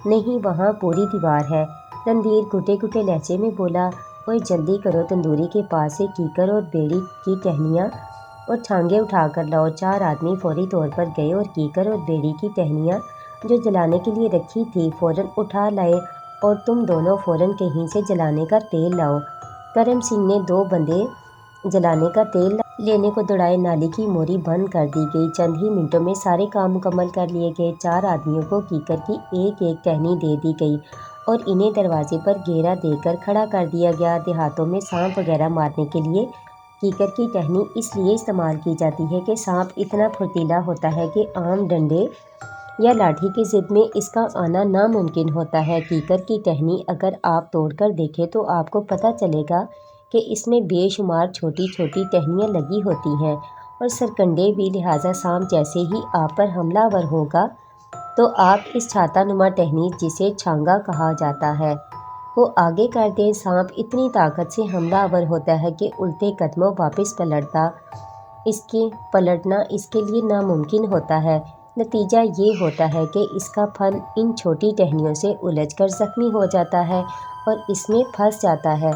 نہیں وہاں پوری دیوار ہے۔ رندھیر گھٹے گھٹے لہجے میں بولا، اوئے جلدی کرو، تندوری کے پاس سے کیکر اور بیڑی کی ٹہنیاں اور ٹھانگیں اٹھا کر لاؤ۔ چار آدمی فوری طور پر گئے اور کیکر اور بیڑی کی ٹہنیاں جو جلانے کے لیے رکھی تھی فوراً اٹھا لائے اور تم دونوں فوراً کہیں سے جلانے کا تیل لاؤ۔ کرم سنگھ نے دو بندے جلانے کا تیل لینے کو دوڑائے۔ نالی کی موری بند کر دی گئی۔ چند ہی منٹوں میں سارے کام مکمل کر لیے گئے۔ چار آدمیوں کو کیکر کی ایک ایک ٹہنی دے دی گئی اور انہیں دروازے پر گھیرا دے کر کھڑا کر دیا گیا۔ دیہاتوں میں سانپ وغیرہ مارنے کے لیے کیکر کی ٹہنی اس لیے استعمال کی جاتی ہے کہ سانپ اتنا پھرتیلا ہوتا ہے کہ عام ڈنڈے یا لاٹھی کی ضد میں اس کا آنا ناممکن ہوتا ہے۔ کیکر کی ٹہنی اگر آپ توڑ کر دیکھیں تو آپ کو پتہ چلے گا کہ اس میں بے شمار چھوٹی چھوٹی ٹہنیاں لگی ہوتی ہیں اور سرکنڈے بھی، لہٰذا سانپ جیسے ہی آپ پر حملہ آور ہوگا تو آپ اس چھاتہ نما ٹہنی جسے چھانگا کہا جاتا ہے کو آگے کر دیں۔ سانپ اتنی طاقت سے حملہ آور ہوتا ہے کہ الٹے قدموں واپس پلٹنا اس کے لیے ناممکن ہوتا ہے۔ نتیجہ یہ ہوتا ہے کہ اس کا پھن ان چھوٹی ٹہنیوں سے الجھ کر زخمی ہو جاتا ہے اور اس میں پھنس جاتا ہے۔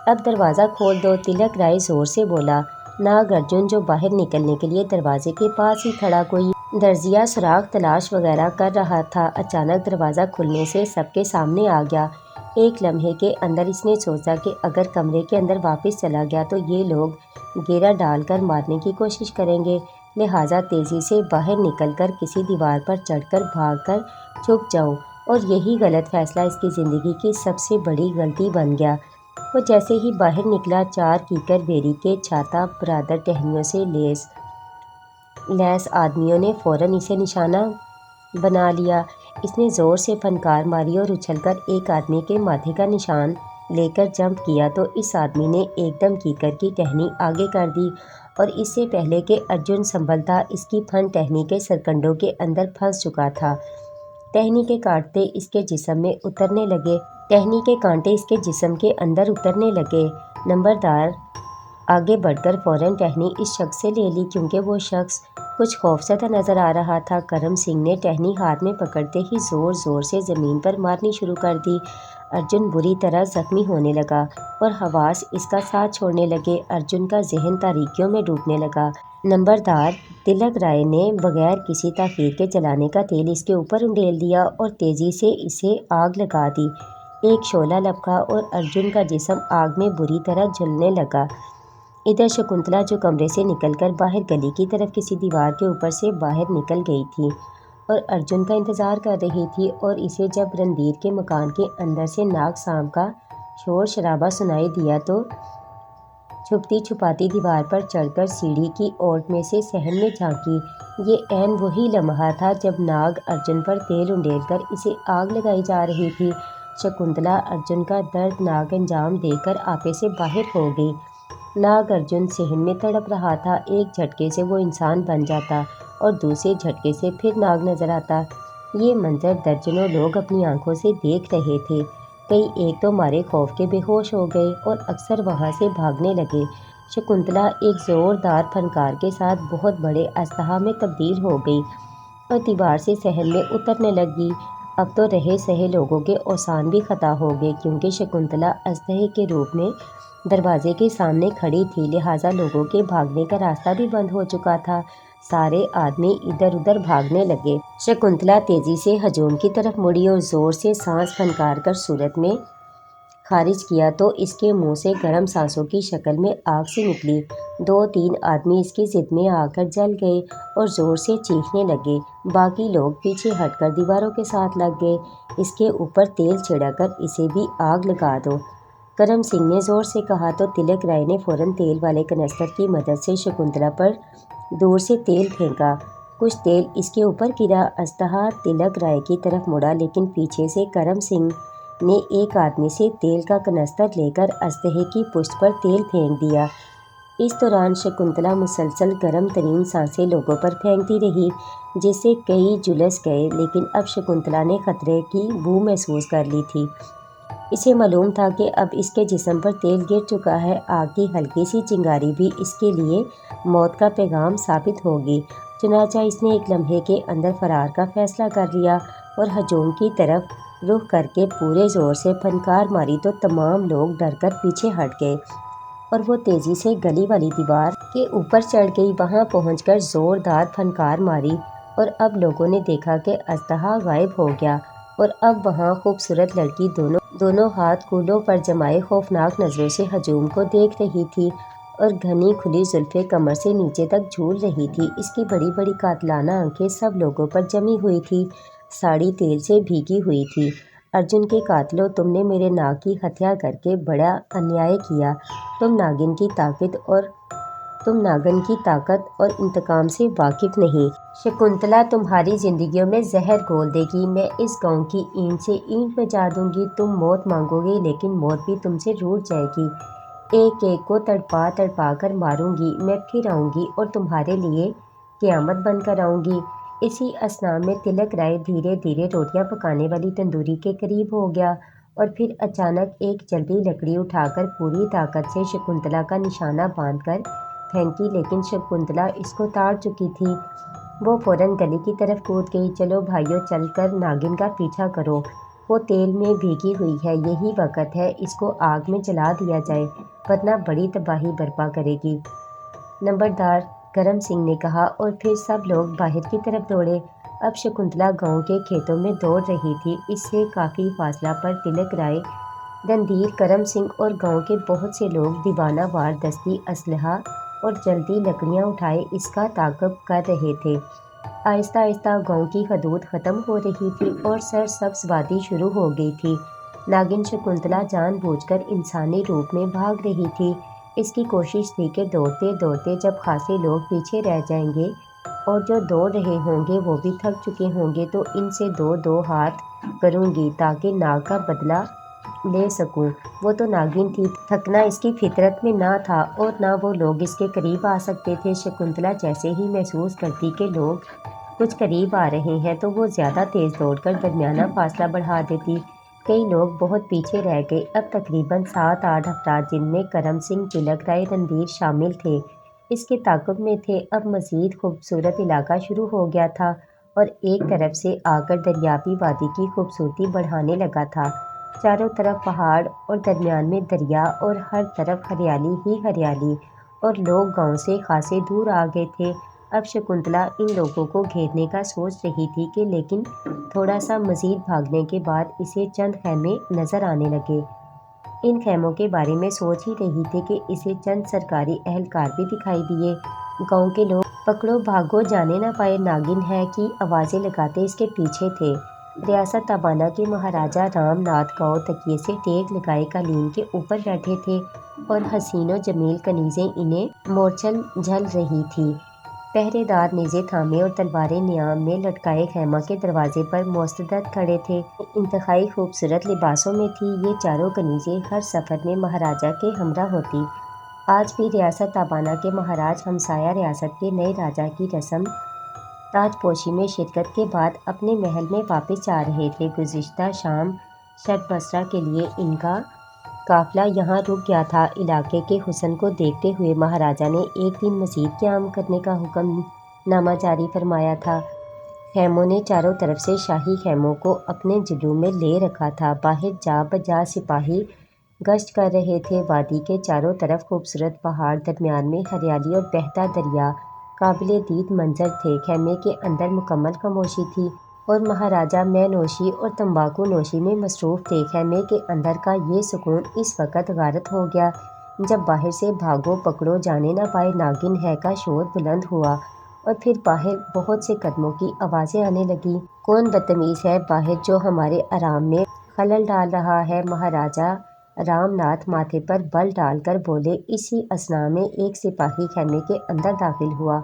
اب دروازہ کھول دو، تلک رائے زور سے بولا۔ ناگ ارجن جو باہر نکلنے کے لیے دروازے کے پاس ہی کھڑا کوئی درزیہ سوراخ تلاش وغیرہ کر رہا تھا، اچانک دروازہ کھلنے سے سب کے سامنے آ گیا۔ ایک لمحے کے اندر اس نے سوچا کہ اگر کمرے کے اندر واپس چلا گیا تو یہ لوگ گھیرا ڈال کر مارنے کی کوشش کریں گے، لہٰذا تیزی سے باہر نکل کر کسی دیوار پر چڑھ کر بھاگ کر چھپ جاؤں، اور یہی غلط فیصلہ اس کی زندگی کی سب سے بڑی غلطی بن گیا۔ وہ جیسے ہی باہر نکلا، 4 کیکر بیری کے چھاتا برادر ٹہنیوں سے لیس آدمیوں نے فوراً اسے نشانہ بنا لیا۔ اس نے زور سے پھنکار ماری اور اچھل کر ایک آدمی کے ماتھے کا نشان لے کر جمپ کیا تو اس آدمی نے ایک دم کیکر کی ٹہنی آگے کر دی اور اس سے پہلے کہ ارجن سنبھلتا، اس کی پھن ٹہنی کے سرکنڈوں کے اندر پھنس چکا تھا۔ ٹہنی کے کانٹے اس کے جسم میں اترنے لگے، ٹہنی کے کانٹے اس کے جسم کے اندر اترنے لگے۔ نمبردار آگے بڑھ کر فوراً ٹہنی اس شخص سے لے لی کیونکہ وہ شخص کچھ خوفزدہ نظر آ رہا تھا۔ کرم سنگھ نے ٹہنی ہاتھ میں پکڑتے ہی زور زور سے زمین پر مارنی شروع کر دی۔ ارجن بری طرح زخمی ہونے لگا اور حواس اس کا ساتھ چھوڑنے لگے۔ ارجن کا ذہن تاریکیوں میں ڈوبنے لگا۔ نمبردار تلک رائے نے بغیر کسی تاخیر کے جلانے کا تیل اس کے اوپر انڈیل دیا اور تیزی سے اسے آگ لگا دی۔ ایک شعلہ لپکا اور ارجن کا جسم آگ میں بری طرح جلنے لگا۔ ادھر شکنتلا جو کمرے سے نکل کر باہر گلی کی طرف کسی دیوار کے اوپر سے باہر نکل گئی تھی اور ارجن کا انتظار کر رہی تھی، اور اسے جب رندھیر کے مکان کے اندر سے ناگ سانپ کا شور شرابہ سنائی دیا تو چھپتی چھپاتی دیوار پر چڑھ کر سیڑھی کی اوٹ میں سے صحن میں جھانکی۔ یہ عین وہی لمحہ تھا جب ناگ ارجن پر تیل انڈیل کر اسے آگ لگائی جا رہی تھی۔ شکنتلا ارجن کا دردناک انجام دیکھ کر آپے سے باہر ہو گئی۔ ناگ ارجن صحن میں تڑپ رہا تھا، ایک جھٹکے سے وہ انسان بن جاتا اور دوسرے جھٹکے سے پھر ناگ نظر آتا۔ یہ منظر درجنوں لوگ اپنی آنکھوں سے دیکھ رہے تھے، کئی ایک تو مارے خوف کے بے ہوش ہو گئے اور اکثر وہاں سے بھاگنے لگے۔ شکنتلا ایک زوردار پھنکار کے ساتھ بہت بڑے اژدہا میں تبدیل ہو گئی اور دیوار سے صحن میں اترنے لگی۔ اب تو رہے سہے لوگوں کے اوسان بھی خطا ہو گئے کیونکہ شکنتلا اژدہے کے روپ میں دروازے کے سامنے کھڑی تھی، لہٰذا لوگوں کے بھاگنے کا راستہ بھی بند ہو چکا تھا۔ سارے آدمی ادھر ادھر بھاگنے لگے۔ شکنتلا تیزی سے ہجوم کی طرف مڑی اور زور سے سانس پھنکار کر صورت میں خارج کیا تو اس کے منہ سے گرم سانسوں کی شکل میں آگ سی نکلی۔ 2-3 آدمی اس کی زد میں آ کر جل گئے اور زور سے چیخنے لگے۔ باقی لوگ پیچھے ہٹ کر دیواروں کے ساتھ لگ گئے۔ اس کے اوپر تیل چھڑک کر اسے بھی آگ لگا دو، کرم سنگھ نے زور سے کہا تو تلک رائے نے فوراً تیل والے کنستر کی مدد سے شکنتلا پر دور سے تیل پھینکا۔ کچھ تیل اس کے اوپر گرا، اژدہا تلک رائے کی طرف مڑا لیکن پیچھے سے کرم سنگھ نے ایک آدمی سے تیل کا کنستر لے کر اژدہے کی پشت پر تیل پھینک دیا۔ اس دوران شکنتلا مسلسل گرم ترین سانسیں لوگوں پر پھینکتی رہی جس سے کئی جھلس گئے، لیکن اب شکنتلا نے خطرے کی بو محسوس کر لی تھی۔ اسے معلوم تھا کہ اب اس کے جسم پر تیل گر چکا ہے، آگ کی ہلکی سی چنگاری بھی اس کے لیے موت کا پیغام ثابت ہوگی۔ چنانچہ اس نے ایک لمحے کے اندر فرار کا فیصلہ کر لیا اور ہجوم کی طرف رخ کر کے پورے زور سے پھنکار ماری تو تمام لوگ ڈر کر پیچھے ہٹ گئے اور وہ تیزی سے گلی والی دیوار کے اوپر چڑھ گئی۔ وہاں پہنچ کر زوردار پھنکار ماری اور اب لوگوں نے دیکھا کہ اژدہا غائب ہو گیا اور اب وہاں خوبصورت لڑکی دونوں ہاتھ کولوں پر جمائے خوفناک نظروں سے ہجوم کو دیکھ رہی تھی اور گھنی کھلی زلفیں کمر سے نیچے تک جھول رہی تھی۔ اس کی بڑی بڑی قاتلانہ آنکھیں سب لوگوں پر جمی ہوئی تھیں، ساڑی تیل سے بھیگی ہوئی تھی۔ ارجن کے قاتلوں، تم نے میرے ناگ کی ہتیا کر کے بڑا انیائے کیا۔ تم ناگن کی طاقت اور انتقام سے واقف نہیں۔ شکنتلا تمہاری زندگیوں میں زہر گھول دے گی، میں اس گاؤں کی اینٹ سے اینٹ مچا دوں گی۔ تم موت مانگو گے لیکن موت بھی تم سے روٹھ جائے گی۔ ایک ایک کو تڑپا تڑپا کر ماروں گی، میں پھر آؤں گی اور تمہارے لیے قیامت بن کر آؤں گی۔ اسی اثنا میں تلک رائے دھیرے دھیرے روٹیاں پکانے والی تندوری کے قریب ہو گیا اور پھر اچانک ایک جلتی لکڑی اٹھا کر پوری طاقت سے شکنتلا کا نشانہ باندھ کر پھینکی، لیکن شکنتلا اس کو تاڑ چکی تھی۔ وہ فوراً گلی کی طرف کود گئی۔ چلو بھائیو، چل کر ناگن کا پیچھا کرو، وہ تیل میں بھیگی ہوئی ہے، یہی وقت ہے اس کو آگ میں جلا دیا جائے ورنہ بڑی تباہی برپا کرے گی، نمبردار کرم سنگھ نے کہا، اور پھر سب لوگ باہر کی طرف دوڑے۔ اب شکنتلا گاؤں کے کھیتوں میں دوڑ رہی تھی۔ اس سے کافی فاصلہ پر تلک رائے، رندھیر، کرم سنگھ اور گاؤں کے بہت سے لوگ دیوانہ وار دستی اسلحہ اور جلدی لکڑیاں اٹھائے اس کا تعاقب کر رہے تھے۔ آہستہ آہستہ گاؤں کی حدود ختم ہو رہی تھی اور سرسبز وادی شروع ہو گئی تھی۔ ناگن شکنتلا جان بوجھ کر انسانی روپ میں بھاگ رہی تھی۔ اس کی کوشش تھی کہ دوڑتے دوڑتے جب خاصے لوگ پیچھے رہ جائیں گے اور جو دوڑ رہے ہوں گے وہ بھی تھک چکے ہوں گے تو ان سے دو دو ہاتھ کروں گی تاکہ ناگ کا بدلہ لے سکوں۔ وہ تو ناگن تھی، تھکنا اس کی فطرت میں نہ تھا اور نہ وہ لوگ اس کے قریب آ سکتے تھے۔ شکنتلا جیسے ہی محسوس کرتی کہ لوگ کچھ قریب آ رہے ہیں تو وہ زیادہ تیز دوڑ کر درمیانہ فاصلہ بڑھا دیتی۔ کئی لوگ بہت پیچھے رہ گئے۔ اب تقریباً 7-8 افراد، جن میں کرم سنگھ، تلک رائے، رندھیر شامل تھے، اس کے تعاقب میں تھے۔ اب مزید خوبصورت علاقہ شروع ہو گیا تھا اور ایک طرف سے آ کر دریائی وادی کی خوبصورتی بڑھانے لگا تھا۔ چاروں طرف پہاڑ اور درمیان میں دریا اور ہر طرف ہریالی ہی ہریالی، اور لوگ گاؤں سے خاصے دور آ گئے تھے۔ اب شکنتلا ان لوگوں کو گھیرنے کا سوچ رہی تھی کہ لیکن تھوڑا سا مزید بھاگنے کے بعد اسے چند خیمے نظر آنے لگے۔ ان خیموں کے بارے میں سوچ ہی رہی تھی کہ اسے چند سرکاری اہلکار بھی دکھائی دیے۔ گاؤں کے لوگ پکڑو بھاگو جانے نہ پائے ناگن ہے کی آوازیں لگاتے اس کے پیچھے تھے۔ ریاست تابانہ کے مہاراجا رام ناتھ گاؤ تکیے سے ٹیک لگائے قالین کے اوپر بیٹھے تھے اور حسین و جمیل کنیزیں انہیں مورچل جھل رہی تھیں۔ پہرے دار نیزے تھامے اور تلواریں نیام میں لٹکائے خیمہ کے دروازے پر مستعد کھڑے تھے۔ انتہائی خوبصورت لباسوں میں تھیں یہ چاروں کنیزیں، ہر سفر میں مہاراجا کے ہمراہ ہوتی۔ آج بھی ریاست تابانہ کے مہاراج ہمسایہ ریاست کے نئے راجا کی رسم تاج پوشی میں شرکت کے بعد اپنے محل میں واپس جا رہے تھے۔ گزشتہ شام شرق بصرہ کے لیے ان کا قافلہ یہاں رک گیا تھا۔ علاقے کے حسن کو دیکھتے ہوئے مہاراجا نے ایک دن مزید قیام کرنے کا حکم نامہ جاری فرمایا تھا۔ خیموں نے چاروں طرف سے شاہی خیموں کو اپنے جلو میں لے رکھا تھا۔ باہر جا بجا سپاہی گشت کر رہے تھے۔ وادی کے چاروں طرف خوبصورت پہاڑ، درمیان میں ہریالی اور بہتا دریا قابل دید منظر تھے۔ خیمے کے اندر مکمل خاموشی تھی اور مہاراجا مے نوشی اور تمباکو نوشی میں مصروف تھے۔ خیمے کے اندر کا یہ سکون اس وقت غارت ہو گیا جب باہر سے بھاگو پکڑو جانے نہ پائے ناگن ہے کا شور بلند ہوا اور پھر باہر بہت سے قدموں کی آوازیں آنے لگیں۔ کون بدتمیز ہے باہر جو ہمارے آرام میں خلل ڈال رہا ہے؟ مہاراجا رام ناتھ ماتھے پر بل ڈال کر بولے۔ اسی اثنا میں ایک سپاہی خیمے کے اندر داخل ہوا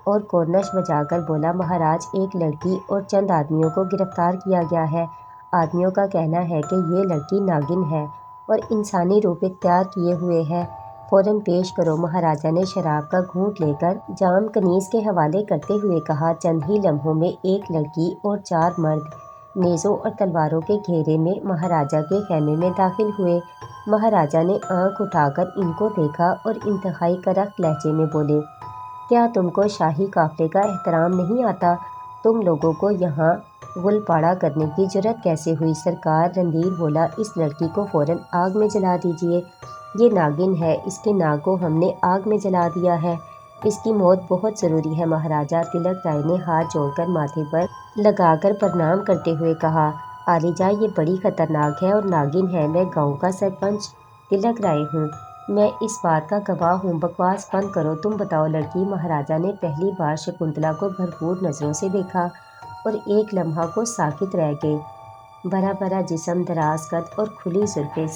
اور کورنش بجا کر بولا، مہاراج، ایک لڑکی اور چند آدمیوں کو گرفتار کیا گیا ہے۔ آدمیوں کا کہنا ہے کہ یہ لڑکی ناگن ہے اور انسانی روپ اختیار کیے ہوئے ہے، فوراً پیش کرو۔ مہاراجا نے شراب کا گھونٹ لے کر جام کنیز کے حوالے کرتے ہوئے کہا۔ چند ہی لمحوں میں ایک لڑکی اور 4 مرد نیزوں اور تلواروں کے گھیرے میں مہاراجا کے خیمے میں داخل ہوئے۔ مہاراجا نے آنکھ اٹھا کر ان کو دیکھا اور انتہائی کرخت لہجے میں بولے، کیا تم کو شاہی قافلے کا احترام نہیں آتا؟ تم لوگوں کو یہاں غل پاڑا کرنے کی جرأت کیسے ہوئی؟ سرکار، رندھیر بولا، اس لڑکی کو فوراً آگ میں جلا دیجیے۔ یہ ناگن ہے، اس کے ناگ کو ہم نے آگ میں جلا دیا ہے، اس کی موت بہت ضروری ہے۔ مہاراجا تلک رائے نے ہاتھ جوڑ کر ماتھے پر لگا کر پرنام کرتے ہوئے کہا، آریجا، یہ بڑی خطرناک ہے اور ناگن ہے۔ میں گاؤں کا سرپنچ تلک رائے ہوں، میں اس بات کا گواہ ہوں۔ بکواس بند کرو، تم بتاؤ لڑکی۔ مہاراجا نے پہلی بار شکنتلا کو بھرپور نظروں سے دیکھا اور ایک لمحہ کو ساکت رہ گئے۔ بھرا بھرا جسم، دراز قد اور کھلی زلفیں،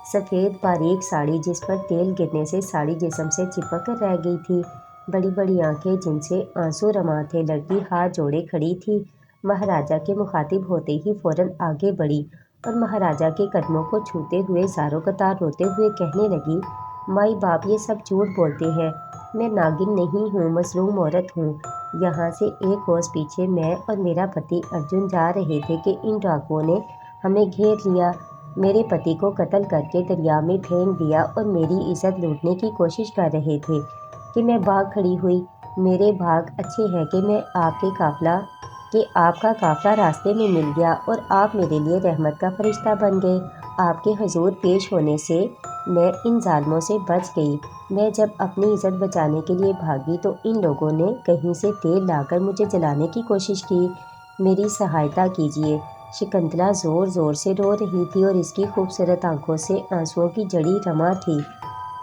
سفید باریک ساڑی جس پر تیل گرنے سے ساڑی جسم سے چپک کر رہ گئی تھی، بڑی بڑی آنکھیں جن سے آنسو رواں تھے۔ لڑکی ہاتھ جوڑے کھڑی تھی۔ مہاراجا کے مخاطب ہوتے ہی فوراً آگے بڑھی اور مہاراجا کے قدموں کو چھوتے ہوئے زاروں قطار روتے ہوئے کہنے لگی، مائی باپ، یہ سب جھوٹ بولتے ہیں، میں ناگن نہیں ہوں، مظلوم عورت ہوں۔ یہاں سے ایک کوس پیچھے میں اور میرا پتی ارجن جا رہے تھے کہ ان ڈاکوؤں نے ہمیں گھیر لیا، میرے پتی کو قتل کر کے دریا میں پھینک دیا اور میری عزت لوٹنے کی کوشش کر رہے تھے کہ میں بھاگ کھڑی ہوئی۔ میرے بھاگ اچھے ہیں کہ آپ کا قافلہ راستے میں مل گیا اور آپ میرے لیے رحمت کا فرشتہ بن گئے۔ آپ کے حضور پیش ہونے سے میں ان ظالموں سے بچ گئی۔ میں جب اپنی عزت بچانے کے لیے بھاگی تو ان لوگوں نے کہیں سے تیل لا کر مجھے جلانے کی کوشش کی۔ میری سہایتا کیجیے۔ شکنتلا زور زور سے رو رہی تھی اور اس کی خوبصورت آنکھوں سے آنسوؤں کی جڑی رواں تھی۔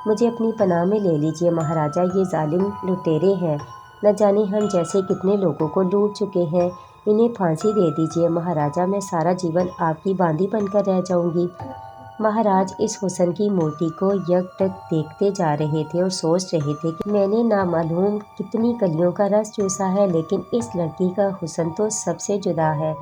مجھے اپنی پناہ میں لے لیجیے مہاراجا، یہ ظالم لٹیرے ہیں، نہ جانے ہم جیسے کتنے لوگوں کو لوٹ چکے ہیں، انہیں پھانسی دے دیجیے مہاراجا، میں سارا جیون آپ کی باندی بن کر رہ جاؤں گی۔ مہاراج اس حسن کی مورتی کو یکٹک دیکھتے جا رہے تھے اور سوچ رہے تھے کہ میں نے نامعلوم کتنی کلیوں کا رس چوسا ہے، لیکن اس لڑکی کا حسن تو سب سے جدا ہے۔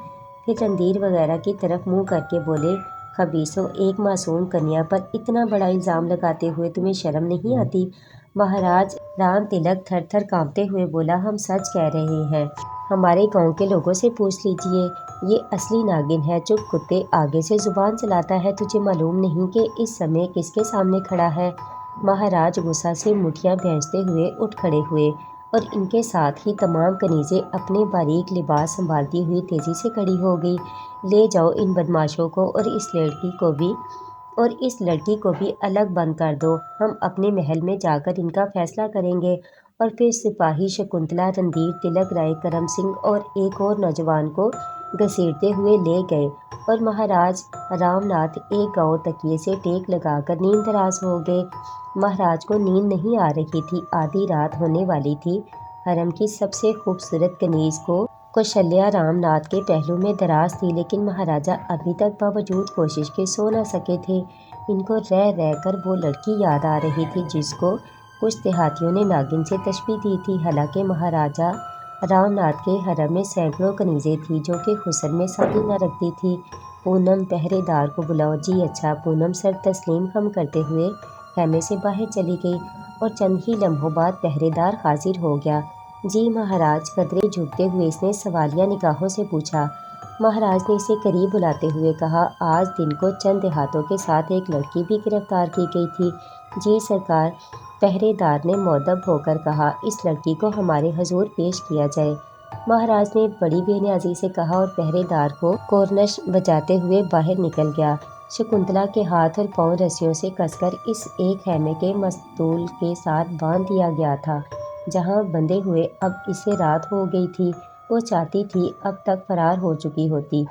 پھر رندھیر وغیرہ کی طرف منہ کر کے بولے، خبیثوں، ایک معصوم کنیا پر اتنا بڑا الزام لگاتے ہوئے تمہیں شرم نہیں آتی؟ مہاراج رام تلک تھر تھر کانپتے ہوئے بولا، ہم سچ کہہ رہے ہیں، ہمارے گاؤں کے لوگوں سے پوچھ لیجیے، یہ اصلی ناگن ہے، چپ کتے آگے سے زبان چلاتا ہے، تجھے معلوم نہیں کہ اس سمے کس کے سامنے کھڑا ہے؟ مہاراج غصہ سے مٹھیاں بھینچتے ہوئے اٹھ کھڑے ہوئے اور ان کے ساتھ ہی تمام کنیزیں اپنے باریک لباس سنبھالتی ہوئی تیزی سے کھڑی ہو گئی۔ لے جاؤ ان بدماشوں کو اور اس لڑکی کو بھی الگ بند کر دو، ہم اپنے محل میں جا کر ان کا فیصلہ کریں گے۔ اور پھر سپاہی شکنتلا، رندھیر تلک، رائے کرم سنگھ اور ایک اور نوجوان کو گھسیٹتے ہوئے لے گئے اور مہاراج رام ناتھ ایک گاؤں تکیے سے ٹیک لگا کر نیند دراز ہو گئے۔ مہاراج کو نیند نہیں آ رہی تھی، آدھی رات ہونے والی تھی۔ حرم کی سب سے خوبصورت کنیز کوشلیہ رام ناتھ کے پہلو میں دراز تھی، لیکن مہاراجا ابھی تک باوجود کوشش کے سو نہ سکے تھے۔ ان کو رہ رہ کر وہ لڑکی یاد آ رہی تھی جس کو کچھ دیہاتیوں نے ناگن سے تشبیہ دی تھی۔ حالانکہ مہاراجا رام ناتھ کے حرم میں سینکڑوں کنیزیں تھیں جو کہ حسن میں ساڑی نہ رکھتی تھیں۔ پونم، پہرے دار کو بلاؤ۔ جی اچھا۔ پونم سر تسلیم خم کرتے ہوئے خیمے سے باہر چلی گئی اور چند ہی لمحوں بعد پہرے دار حاضر ہو گیا۔ جی مہاراج، قدرے جھکتے ہوئے اس نے سوالیہ نگاہوں سے پوچھا۔ مہاراج نے اسے قریب بلاتے ہوئے کہا، آج دن کو چند دیہاتوں کے ساتھ ایک لڑکی بھی گرفتار کی گئی تھی۔ جی سرکار، پہرے دار نے مؤدب ہو کر کہا، اس لڑکی کو ہمارے حضور پیش کیا جائے۔ مہاراج نے بڑی بے نیازی سے کہا اور پہرے دار کو کورنش بجاتے ہوئے باہر نکل گیا۔ شکنتلا کے ہاتھ اور پاؤں رسیوں سے کس کر اس ایک خیمے کے مستول کے ساتھ باندھ دیا گیا تھا جہاں بندھے ہوئے اب اسے رات ہو گئی تھی۔ وہ چاہتی تھی اب تک فرار ہو چکی ہوتی،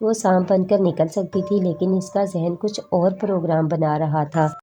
وہ سانپ بن کر نکل سکتی تھی، لیکن اس کا ذہن کچھ اور پروگرام بنا رہا تھا۔